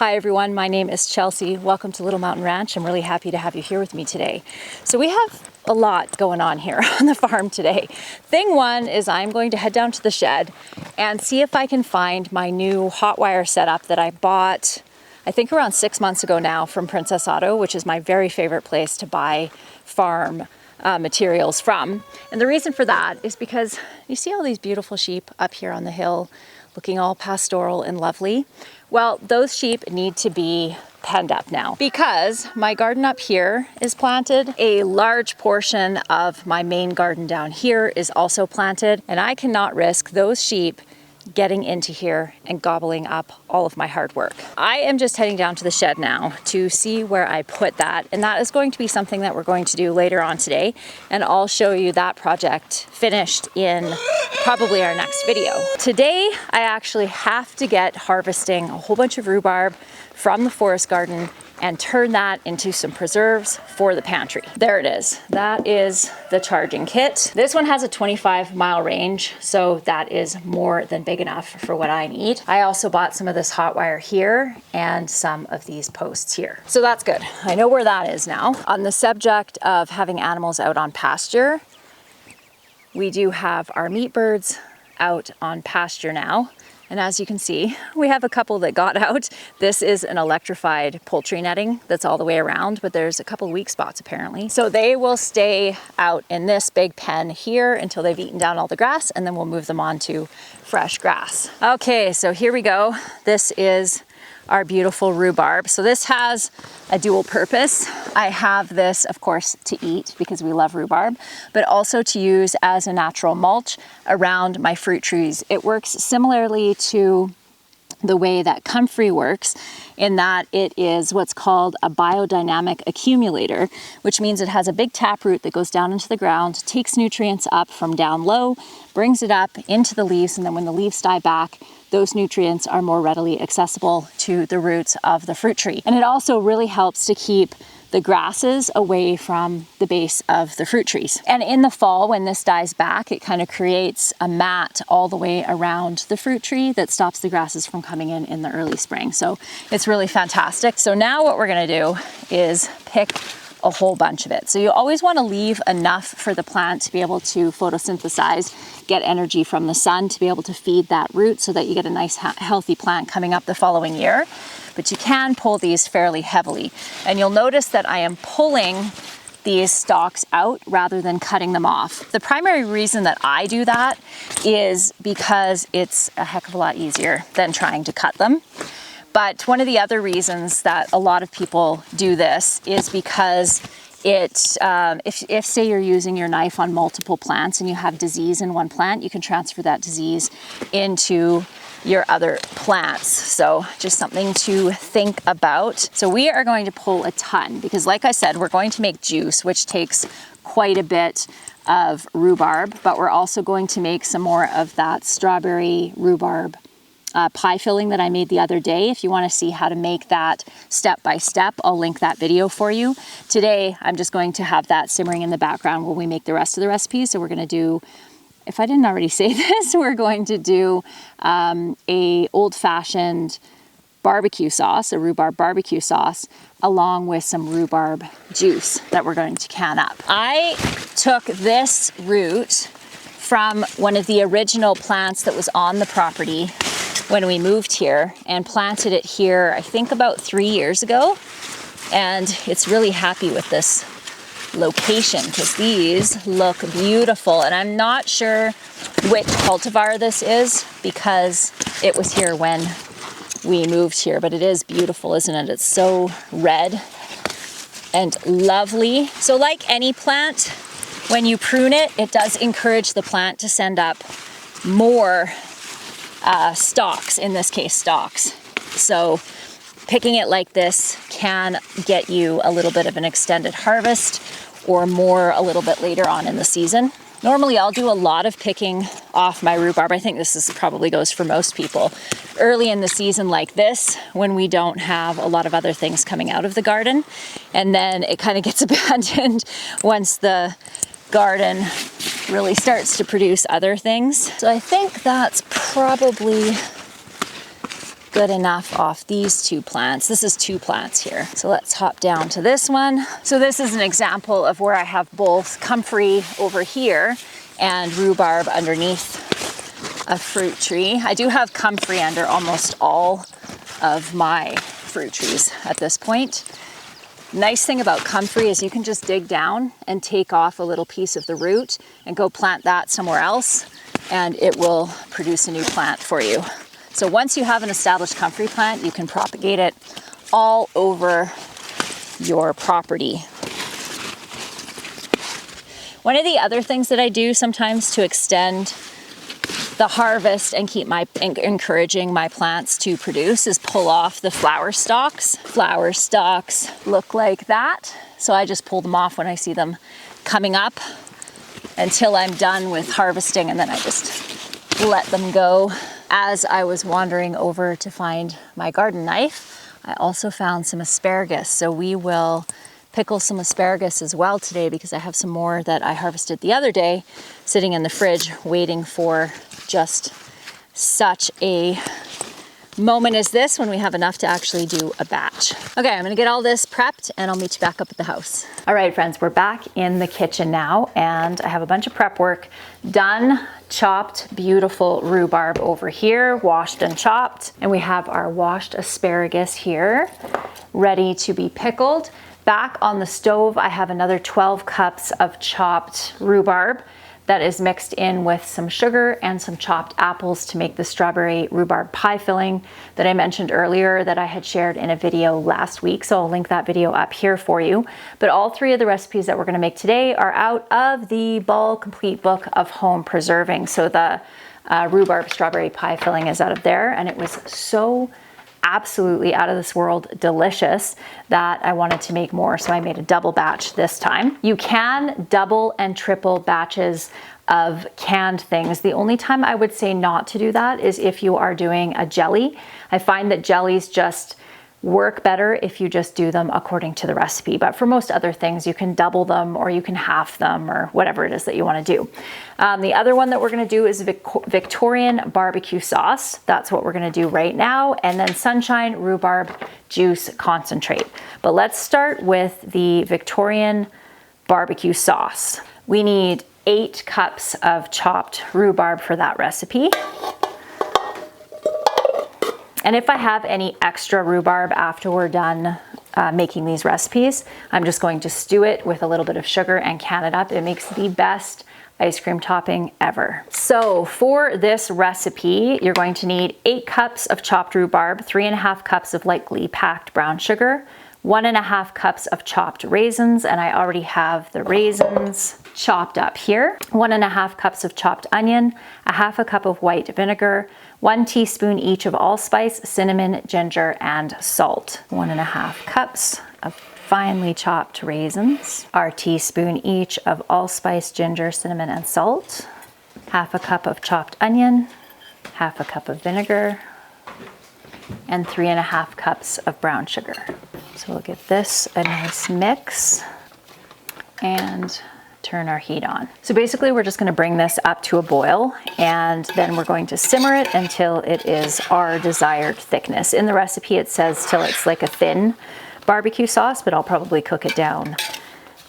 Hi everyone, my name is Chelsea. Welcome to Little Mountain Ranch. I'm really happy to have you here with me today. So we have a lot going on here on the farm today. Thing one is I'm going to head down to the shed and see if I can find my new hot wire setup that I bought, I think around 6 months ago now from Princess Auto, which is my very favorite place to buy farm materials from. And the reason for that is because you see all these beautiful sheep up here on the hill looking all pastoral and lovely. Well, those sheep need to be penned up now because my garden up here is planted. A large portion of my main garden down here is also planted, and I cannot risk those sheep getting into here and gobbling up all of my hard work. I am just heading down to the shed now to see where I put that, and that is going to be something that we're going to do later on today, and I'll show you that project finished in probably our next video. Today I actually have to get harvesting a whole bunch of rhubarb from the forest garden and turn that into some preserves for the pantry. There it is. That is the charging kit. This one has a 25-mile range, so that is more than big enough for what I need. I also bought some of this hot wire here and some of these posts here. So that's good. I know where that is now. On the subject of having animals out on pasture, we do have our meat birds out on pasture now. And as you can see, we have a couple that got out. This is an electrified poultry netting that's all the way around, but there's a couple weak spots apparently. So they will stay out in this big pen here until they've eaten down all the grass, and then we'll move them on to fresh grass. Okay, so here we go. This is our beautiful rhubarb. So this has a dual purpose. I have this, of course, to eat because we love rhubarb, but also to use as a natural mulch around my fruit trees. It works similarly to the way that comfrey works, in that it is what's called a biodynamic accumulator, which means it has a big taproot that goes down into the ground, takes nutrients up from down low, brings it up into the leaves, and then when the leaves die back, those nutrients are more readily accessible to the roots of the fruit tree. And it also really helps to keep the grasses away from the base of the fruit trees. And in the fall, when this dies back, it kind of creates a mat all the way around the fruit tree that stops the grasses from coming in the early spring. So it's really fantastic. So now what we're gonna do is pick a whole bunch of it. So you always want to leave enough for the plant to be able to photosynthesize, get energy from the sun to be able to feed that root so that you get a nice healthy plant coming up the following year. But you can pull these fairly heavily. And you'll notice that I am pulling these stalks out rather than cutting them off. The primary reason that I do that is because it's a heck of a lot easier than trying to cut them. But one of the other reasons that a lot of people do this is because it, if say you're using your knife on multiple plants and you have disease in one plant, you can transfer that disease into your other plants. So just something to think about. So we are going to pull a ton because, like I said, we're going to make juice, which takes quite a bit of rhubarb, but we're also going to make some more of that strawberry rhubarb pie filling that I made the other day. If you want to see how to make that step by step, I'll link that video for you. Today, I'm just going to have that simmering in the background while we make the rest of the recipes. So we're going to do, if I didn't already say this, we're going to do a old-fashioned barbecue sauce, a rhubarb barbecue sauce, along with some rhubarb juice that we're going to can up. I took this root from one of the original plants that was on the property when we moved here and planted it here, I think about 3 years ago. And it's really happy with this location because these look beautiful. And I'm not sure which cultivar this is because it was here when we moved here, but it is beautiful, isn't it? It's so red and lovely. So like any plant, when you prune it, it does encourage the plant to send up more stalks, in this case stalks. So picking it like this can get you a little bit of an extended harvest or more a little bit later on in the season. Normally I'll do a lot of picking off my rhubarb. I think this probably goes for most people. Early in the season like this, when we don't have a lot of other things coming out of the garden, and then it kind of gets abandoned once the garden really starts to produce other things. So I think that's probably good enough off these 2 plants. This is 2 plants here. So let's hop down to this one. So this is an example of where I have both comfrey over here and rhubarb underneath a fruit tree. I do have comfrey under almost all of my fruit trees at this point. Nice thing about comfrey is you can just dig down and take off a little piece of the root and go plant that somewhere else, and it will produce a new plant for you. So once you have an established comfrey plant, you can propagate it all over your property. One of the other things that I do sometimes to extend the harvest and keep encouraging my plants to produce is pull off the flower stalks. Flower stalks look like that. So I just pull them off when I see them coming up until I'm done with harvesting, and then I just let them go. As I was wandering over to find my garden knife, I also found some asparagus. So we will pickle some asparagus as well today because I have some more that I harvested the other day sitting in the fridge waiting for just such a moment as this when we have enough to actually do a batch. Okay, I'm gonna get all this prepped and I'll meet you back up at the house. All right, friends, we're back in the kitchen now and I have a bunch of prep work done. Chopped beautiful rhubarb over here, washed and chopped. And we have our washed asparagus here, ready to be pickled. Back on the stove, I have another 12 cups of chopped rhubarb that is mixed in with some sugar and some chopped apples to make the strawberry rhubarb pie filling that I mentioned earlier that I had shared in a video last week. So I'll link that video up here for you. But all 3 of the recipes that we're gonna make today are out of the Ball Complete Book of Home Preserving. So the rhubarb strawberry pie filling is out of there, and it was so absolutely out of this world delicious that I wanted to make more, so I made a double batch this time. You can double and triple batches of canned things. The only time I would say not to do that is if you are doing a jelly. I find that jellies just work better if you just do them according to the recipe. But for most other things, you can double them or you can half them or whatever it is that you want to do. The other one that we're going to do is Victorian BBQ Sauce. That's what we're going to do right now. And then Sunshine Rhubarb Juice Concentrate. But let's start with the Victorian BBQ Sauce. We need 8 cups of chopped rhubarb for that recipe. And if I have any extra rhubarb after we're done making these recipes, I'm just going to stew it with a little bit of sugar and can it up. It makes the best ice cream topping ever. So for this recipe, you're going to need 8 cups of chopped rhubarb, 3.5 cups of lightly packed brown sugar, 1.5 cups of chopped raisins, and I already have the raisins chopped up here, 1.5 cups of chopped onion, 1/2 cup of white vinegar, 1 teaspoon each of allspice, cinnamon, ginger, and salt, 1.5 cups of finely chopped raisins, our teaspoon each of allspice, ginger, cinnamon, and salt, 1/2 cup of chopped onion, 1/2 cup of vinegar, and 3.5 cups of brown sugar. So we'll give this a nice mix and turn our heat on. So basically we're just going to bring this up to a boil and then we're going to simmer it until it is our desired thickness. In the recipe it says till it's like a thin barbecue sauce, but I'll probably cook it down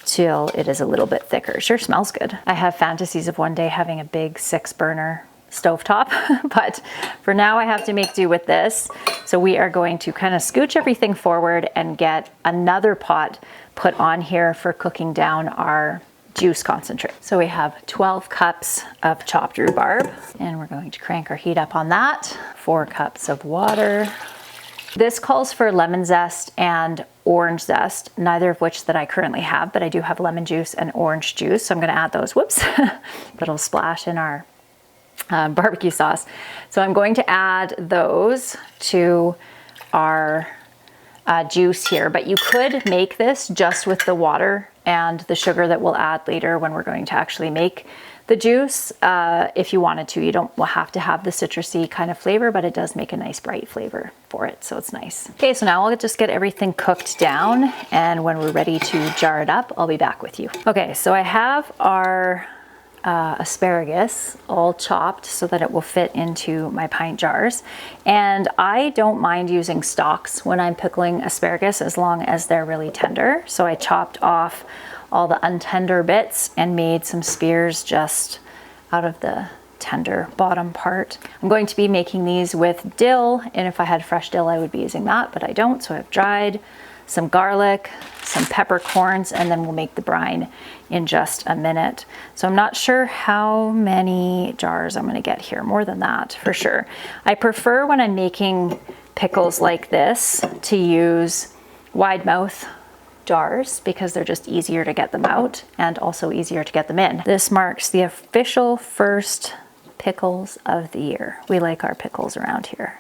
till it is a little bit thicker. Sure smells good. I have fantasies of one day having a big 6-burner stovetop, but for now I have to make do with this. So we are going to kind of scooch everything forward and get another pot put on here for cooking down our juice concentrate. So we have 12 cups of chopped rhubarb and we're going to crank our heat up on that. 4 cups of water. This calls for lemon zest and orange zest, neither of which that I currently have, but I do have lemon juice and orange juice. So I'm going to add those, whoops, little splash in our barbecue sauce. So I'm going to add those to our juice here, but you could make this just with the water and the sugar that we'll add later when we're going to actually make the juice. If you wanted to, you don't have to have the citrusy kind of flavor, but it does make a nice bright flavor for it, so it's nice. Okay, so now I'll just get everything cooked down, and when we're ready to jar it up, I'll be back with you. Okay, so I have our asparagus all chopped so that it will fit into my pint jars. And I don't mind using stalks when I'm pickling asparagus as long as they're really tender. So I chopped off all the untender bits and made some spears just out of the tender bottom part. I'm going to be making these with dill, and if I had fresh dill I would be using that, but I don't, so I've dried some garlic, some peppercorns, and then we'll make the brine in just a minute. So I'm not sure how many jars I'm going to get here, more than that for sure. I prefer when I'm making pickles like this to use wide mouth jars because they're just easier to get them out and also easier to get them in. This marks the official first pickles of the year. We like our pickles around here.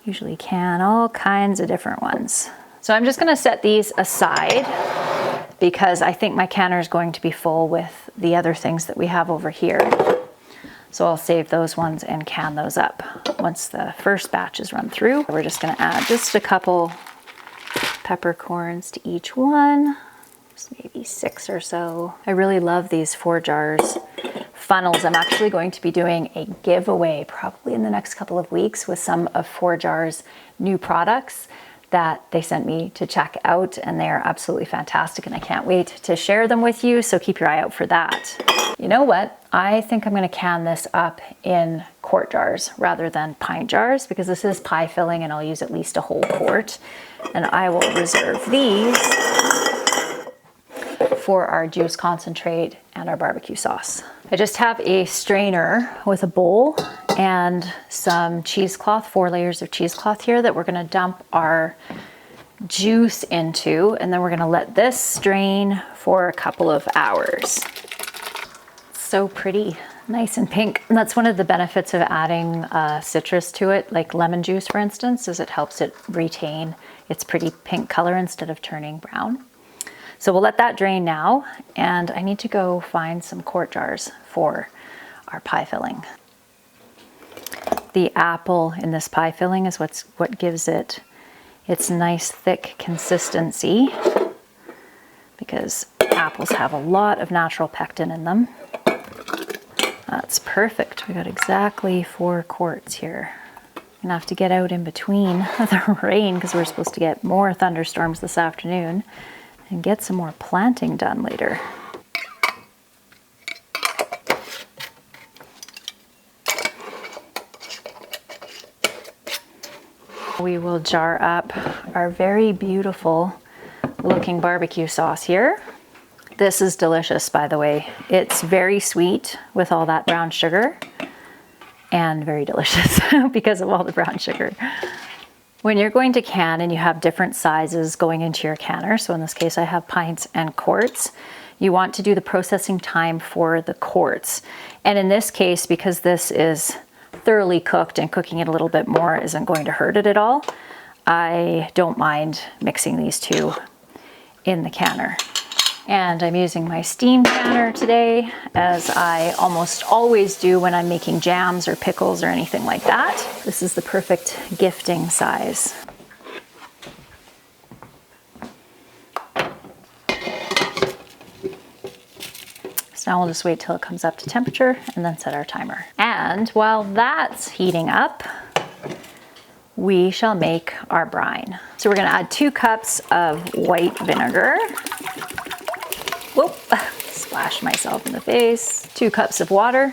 Usually can all kinds of different ones. So I'm just going to set these aside because I think my canner is going to be full with the other things that we have over here. So I'll save those ones and can those up once the first batch is run through. We're just going to add just a couple peppercorns to each one, just maybe 6 or so. I really love these 4 jars funnels. I'm actually going to be doing a giveaway probably in the next couple of weeks with some of 4 jars new products that they sent me to check out, and they are absolutely fantastic and I can't wait to share them with you, so keep your eye out for that. You know what? I think I'm going to can this up in quart jars rather than pint jars because this is pie filling and I'll use at least a whole quart, and I will reserve these for our juice concentrate and our barbecue sauce. I just have a strainer with a bowl and some cheesecloth, 4 layers of cheesecloth here that we're going to dump our juice into, and then we're going to let this strain for a couple of hours. So pretty, nice and pink. And that's one of the benefits of adding citrus to it, like lemon juice for instance, is it helps it retain its pretty pink color instead of turning brown. So we'll let that drain now, and I need to go find some quart jars for our pie filling. The apple in this pie filling is what gives it its nice thick consistency, because apples have a lot of natural pectin in them. That's perfect. We got exactly 4 quarts here. I'm gonna have to get out in between the rain because we're supposed to get more thunderstorms this afternoon and get some more planting done later. We will jar up our very beautiful looking barbecue sauce here. This is delicious, by the way. It's very sweet with all that brown sugar and very delicious because of all the brown sugar. When you're going to can and you have different sizes going into your canner, so in this case I have pints and quarts, you want to do the processing time for the quarts. And in this case, because this is thoroughly cooked and cooking it a little bit more isn't going to hurt it at all, I don't mind mixing these two in the canner. And I'm using my steam canner today, as I almost always do when I'm making jams or pickles or anything like that. This is the perfect gifting size. So now we'll just wait till it comes up to temperature and then set our timer. And while that's heating up, we shall make our brine. So we're gonna add 2 cups of white vinegar. Whoop, splashed myself in the face. 2 cups of water,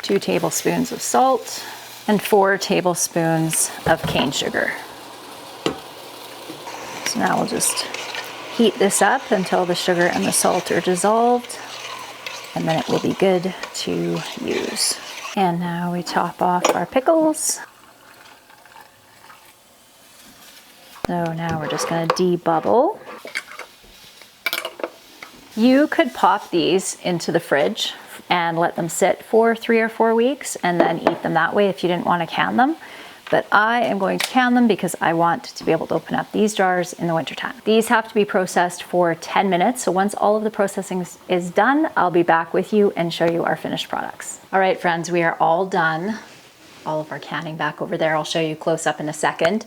2 tablespoons of salt, and 4 tablespoons of cane sugar. So now we'll just heat this up until the sugar and the salt are dissolved, and then it will be good to use. And now we top off our pickles. So now we're just gonna debubble. You could pop these into the fridge and let them sit for 3 or 4 weeks and then eat them that way if you didn't want to can them. But I am going to can them because I want to be able to open up these jars in the wintertime. These have to be processed for 10 minutes. So once all of the processing is done, I'll be back with you and show you our finished products. All right, friends, we are all done. All of our canning back over there. I'll show you close up in a second.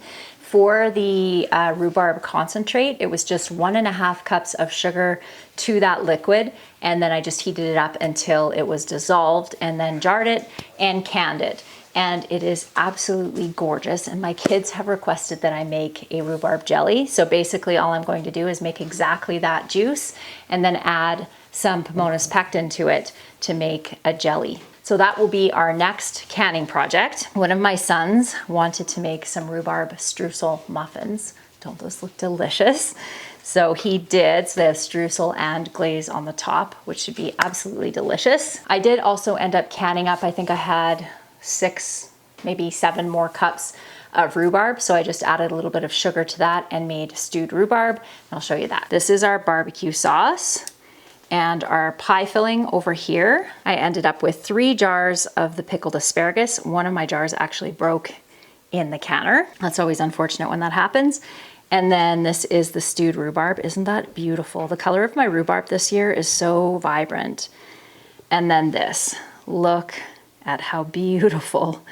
For the rhubarb concentrate, it was just 1.5 cups of sugar to that liquid, and then I just heated it up until it was dissolved, and then jarred it and canned it. And it is absolutely gorgeous, and my kids have requested that I make a rhubarb jelly. So basically all I'm going to do is make exactly that juice and then add some Pomona's pectin to it to make a jelly. So that will be our next canning project. One of my sons wanted to make some rhubarb streusel muffins. Don't those look delicious? So he did. So they have streusel and glaze on the top, which should be absolutely delicious. I did also end up canning up, I think I had 6, maybe 7 more cups of rhubarb. So I just added a little bit of sugar to that and made stewed rhubarb. And I'll show you that. This is our barbecue sauce. And our pie filling over here, I ended up with 3 jars of the pickled asparagus. One of my jars actually broke in the canner. That's always unfortunate when that happens. And then this is the stewed rhubarb. Isn't that beautiful? The color of my rhubarb this year is so vibrant. And then this, look at how beautiful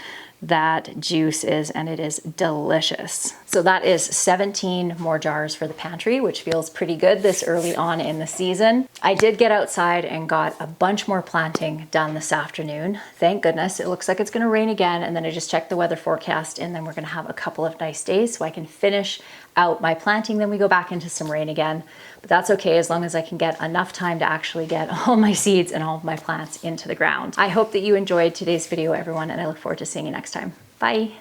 that juice is, and it is delicious. So that is 17 more jars for the pantry, which feels pretty good this early on in the season. I did get outside and got a bunch more planting done this afternoon. Thank goodness. It looks like it's gonna rain again, and then I just checked the weather forecast, and then we're gonna have a couple of nice days so I can finish out my planting, then we go back into some rain again. But that's okay as long as I can get enough time to actually get all my seeds and all of my plants into the ground. I hope that you enjoyed today's video, everyone, and I look forward to seeing you next time. Bye.